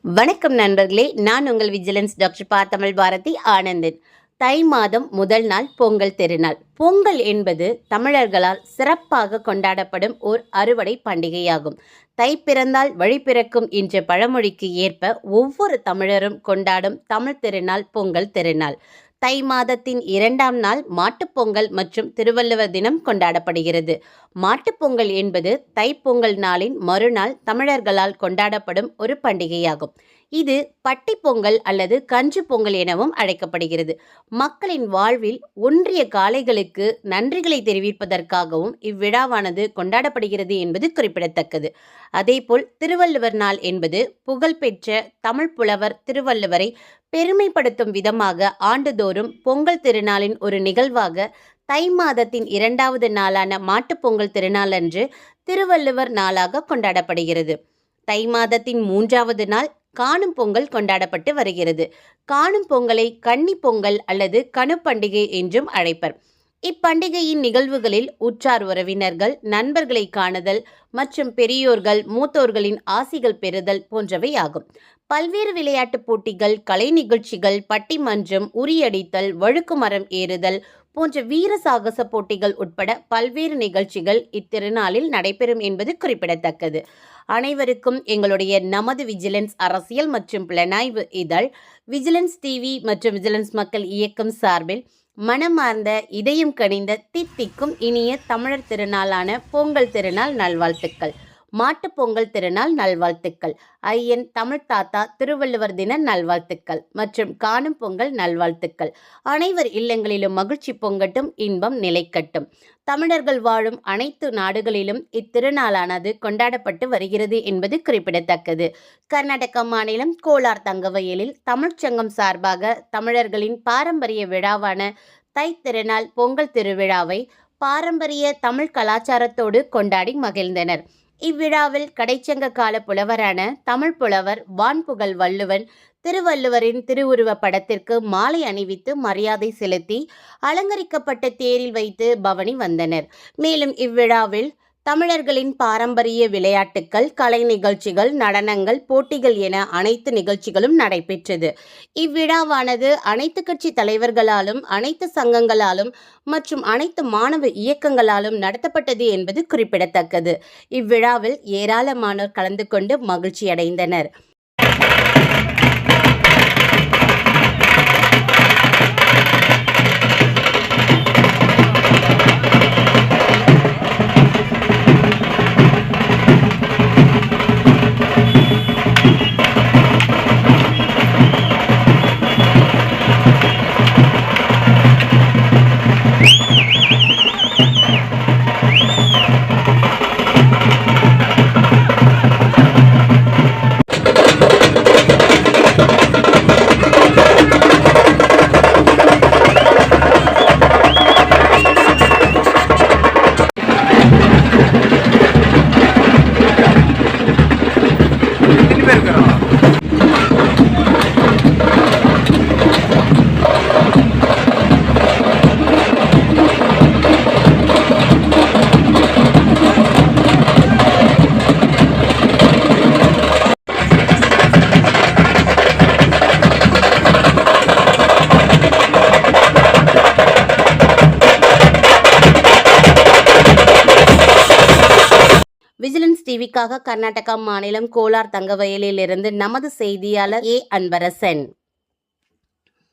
வணக்கம் நண்பர்களே, நான் உங்கள் விஜிலன்ஸ் டாக்டர் பா. தமிழ் பாரதி ஆனந்தன். தை மாதம் முதல் நாள் பொங்கல் திருநாள். பொங்கல் என்பது தமிழர்களால் சிறப்பாக கொண்டாடப்படும் ஓர் அறுவடை பண்டிகையாகும். தை பிறந்தால் வழி பிறக்கும் என்ற பழமொழிக்கு ஏற்ப ஒவ்வொரு தமிழரும் கொண்டாடும் தமிழ் திருநாள் பொங்கல் திருநாள். தை மாதத்தின் 2ஆம் நாள் மாட்டுப்பொங்கல் மற்றும் திருவள்ளுவர் தினம் கொண்டாடப்படுகிறது. மாட்டுப்பொங்கல் என்பது தைப்பொங்கல் நாளின் மறுநாள் தமிழர்களால் கொண்டாடப்படும் ஒரு பண்டிகையாகும். இது பட்டி பொங்கல் அல்லது கஞ்சு பொங்கல் எனவும் அழைக்கப்படுகிறது. மக்களின் வாழ்வில் ஒன்றிய காளைகளுக்கு நன்றிகளை தெரிவிப்பதற்காகவும் இவ்விழாவானது கொண்டாடப்படுகிறது என்பது குறிப்பிடத்தக்கது. அதேபோல் திருவள்ளுவர் நாள் என்பது புகழ்பெற்ற தமிழ் புலவர் திருவள்ளுவரை பெருமைப்படுத்தும் விதமாக ஆண்டுதோறும் பொங்கல் திருநாளின் ஒரு நிகழ்வாக தை மாதத்தின் 2ஆவது நாளான மாட்டுப்பொங்கல் திருநாளன்று திருவள்ளுவர் நாளாக கொண்டாடப்படுகிறது. தை மாதத்தின் 3ஆவது நாள் காணும் பொங்கல் கொண்டாடப்பட்டு வருகிறது. காணும் பொங்கலை கன்னி பொங்கல் அல்லது கனு பண்டிகை என்றும் அழைப்பர். இப்பண்டிகையின் நிகழ்வுகளில் உற்றார் உறவினர்கள், நண்பர்களை காணுதல் மற்றும் பெரியோர்கள் மூத்தோர்களின் ஆசிகள் பெறுதல் போன்றவை ஆகும். பல்வேறு விளையாட்டுப் போட்டிகள், கலை நிகழ்ச்சிகள், பட்டிமன்றம், உரியடித்தல், வழுக்கு மரம் ஏறுதல் போன்ற வீர சாகச போட்டிகள் உட்பட பல்வேறு நிகழ்ச்சிகள் இத்திருநாளில் நடைபெறும் என்பது குறிப்பிடத்தக்கது. அனைவருக்கும் எங்களுடைய நமது விஜிலன்ஸ் அரசியல் மற்றும் புலனாய்வு இதழ், விஜிலன்ஸ் டிவி மற்றும் விஜிலன்ஸ் மக்கள் இயக்கம் சார்பில் மனமார்ந்த இதயம் கனிந்த தித்திக்கும் இனிய தமிழர் திருநாளான பொங்கல் திருநாள் நல்வாழ்த்துக்கள். மாட்டுப்பொங்கல் திருநாள் நல்வாழ்த்துக்கள். ஐயன் தமிழ் தாத்தா திருவள்ளுவர் தின நல்வாழ்த்துக்கள் மற்றும் காணும் பொங்கல் நல்வாழ்த்துக்கள். அனைவர் இல்லங்களிலும் மகிழ்ச்சி பொங்கட்டும், இன்பம் நிலைக்கட்டும். தமிழர்கள் வாழும் அனைத்து நாடுகளிலும் இத்திருநாளானது கொண்டாடப்பட்டு வருகிறது என்பது குறிப்பிடத்தக்கது. கர்நாடக மாநிலம் கோலார் தங்கவயலில் தமிழ்ச்சங்கம் சார்பாக தமிழர்களின் பாரம்பரிய விழாவான தை திருநாள் பொங்கல் திருவிழாவை பாரம்பரிய தமிழ் கலாச்சாரத்தோடு கொண்டாடி மகிழ்ந்தனர். இவ்விழாவில் கடைச்சங்க கால புலவரான தமிழ் புலவர் வான்புகழ் வள்ளுவன் திருவள்ளுவரின் திருவுருவ படத்திற்கு மாலை அணிவித்து மரியாதை செலுத்தி அலங்கரிக்கப்பட்ட தேரில் வைத்து பவனி வந்தனர். மேலும் இவ்விழாவில் தமிழர்களின் பாரம்பரிய விளையாட்டுக்கள், கலை நிகழ்ச்சிகள், நடனங்கள், போட்டிகள் என அனைத்து நிகழ்ச்சிகளும் நடைபெற்றது. இவ்விழாவானது அனைத்து கட்சி தலைவர்களாலும், அனைத்து சங்கங்களாலும் மற்றும் அனைத்து மாணவ இயக்கங்களாலும் நடத்தப்பட்டது என்பது குறிப்பிடத்தக்கது. இவ்விழாவில் ஏராளமானோர் கலந்து கொண்டு மகிழ்ச்சியடைந்தனர். விஜிலன்ஸ் டிவிக்காக கர்நாடகா மாநிலம் கோலார் தங்கவயலில் இருந்து நமது செய்தியாளர் ஏ. அன்பரசன்.